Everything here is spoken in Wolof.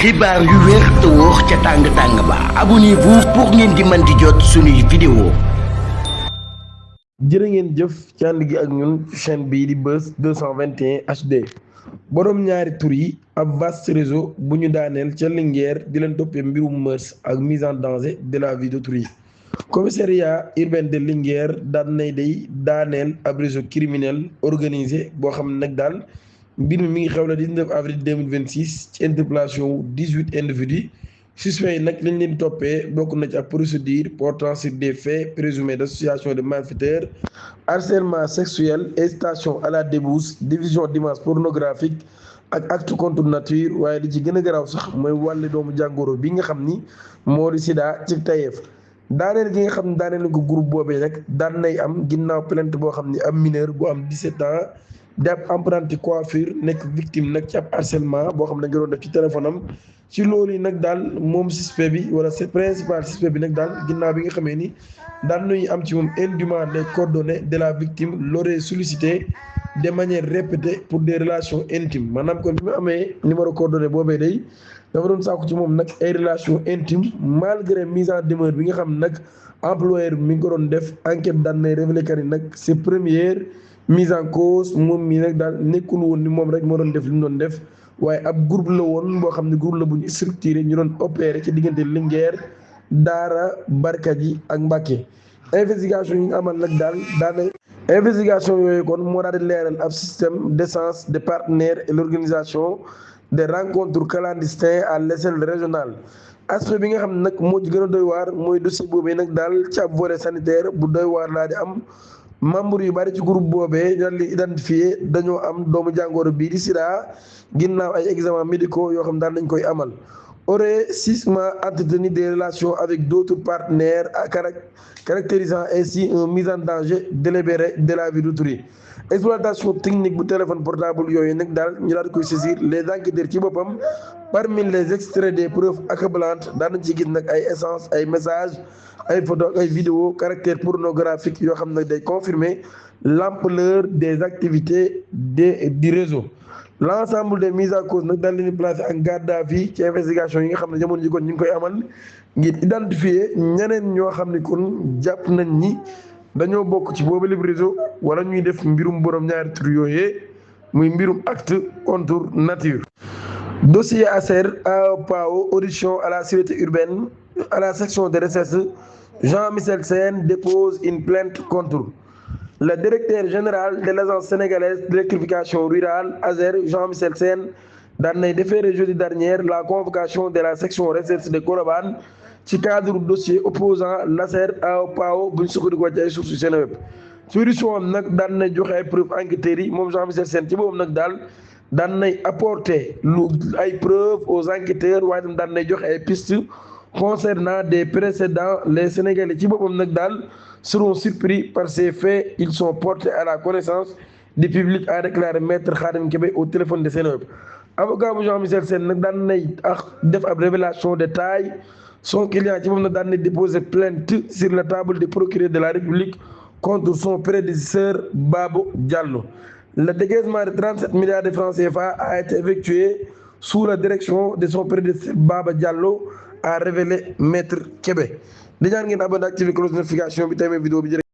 xibaar yu wér te wóor ca tàng-tàng ba abonnez-vous pour ngeen di mën di jot suñuy vidéo. jërë ngeen jëf ci ànd gi ak ñun chaîne bii di Buzz 221 HD borom ñaari tur yi ab vaste réseau bu ñu daaneel ca Linguère di leen toppee mbirum mœurs ak mise en danger de la vie d'autrui. Commissariat urbain de Linguère daan nay day daaneel ab réseau criminel organisé boo xam ne nag daal mbir mi ngi xew la 19 avril 2026 ci interpellation wu 18 individus suspects yi nag liñ leen toppee bokk na ci ab procédure portant sur des faits présumés d'association de malfaiteurs, harcèlement sexuel, incitation à la débauche, diffusion d'images pornographiques ak acte contre nature. waaye li ci gën a garaaw sax mooy wàlle doomu jàngoro bi nga xam ni moo di sida ci tayeef. daaneel gi nga xam ne daaneel ko groupe boobee nag daan nay am ginnaaw plainte boo xam ni am mineur bu am 17 ans di ab apprenti coiffure nekk victime nag ci ab harcèlement boo xam ne nga doon def ci téléphone am. ci loolu yi nag daal moom suspect bi wala c'est principal suspect bi nag daal ginnaaw bi nga xamee ni daan nañu am ci moom indûment les coordonnées de la victime l'aurait sollicité de manière répétée pour des relations intimes. maanaam kon bi mu amee numéro coordonnées boobee day dafa doon sàkku ci moom nag ay relations intimes malgré mise en demeure bi nga xam nag employeur mi ngi ko doon def enquête daan nay révélé que ni nag c'est première mise en cause moom mii nag daal nekkul woon ni moom rek moo doon def li mu doon def. waaye ab groupe la woon boo xam ne groupe la bu ñu structuré ñu doon opéré ci diggante Linguère Daara Barkaji ak Mbacké. investigation yi nga amal nag investigation yooyu kon moo daal di leeral ab système d'essence de partenaires et l'organisation des rencontres clandestines à l'échelle régionale. aspect bi nga xam ne nag moo ci gën a doy waar mooy dossier boobee nag daal ci ab volet sanitaire bu doy waar laa di am. membre yu bari ci groupe boobee daal di identifié dañoo am doomu jàngoro bii di sida ginnaaw ay examens médicaux yoo xam daal dañ koy amal. aurait sciemment entretenu des relations avec d'autres partenaires caractérisant ainsi une mise en danger délibérée de la vie d'autrui. exploitation technique bu téléphone portable yooyu nag daal ñu daal di koy saisir les enquêteurs ci boppam parmi les extraits des preuves accablantes daan nañ ci gis nag ay essences ay messages. ay photo ak ay vidéo caractère pornographique yoo xam ne day confirmer l'ampleur des activités du réseau. L'ensemble des mises en cause nag daal leen di placé en garde à vue ci investigation yi nga xam ne jamono ji kon ñu ngi koy amal ngir identifier ñeneen ñoo xam ne kon jàpp nañ ni dañoo bokk ci boobu lépp réseau wala ñuy def mbirum borom ñaari tur yooyee muy mbirum acte contre nature. dossier ASER AOPAO audition à la sûreté urbaine à la section de recherche. Jean-Michel Sène dépose une plainte contre le directeur général de l'agence sénégalaise d'électrification rurale ASER. Jean-Michel Sène daan nay déféré jeudi dernier la convocation de la section recherche de Colobane ci cadre dossier opposant l'ASER à PAO bu ñu sukkandikoo ci ay sources yu Seneweb. solution am nag daan nay joxe ay preuves enquêteurs yi moom Jean-Michel Sène ci boobu nag daal daan nay apporter lu ay preuves aux enquêteurs waaye tam daan nay joxe ay pistes. concernant des précédents. Les Sénégalais ci boppam nag daal seront surpris par ces faits. Ils sont portés à la connaissance du public, a déclaré maître Khadim Kébé au téléphone de Seneweb. avocat bu Jean-Michel Sène nag daan nay def ab révélation de taille. Son client ci moom nag daan nay déposer plainte sur la table du procureur de la République contre son prédécesseur Babou Diallo. Le décaissement de 37 milliards de francs CFA a été effectué sous la direction de son prédécesseur Baba Diallo, a révélé maître Kébé. di ñaan ngeen abonné activé cloche notification bi tamit vidéo bi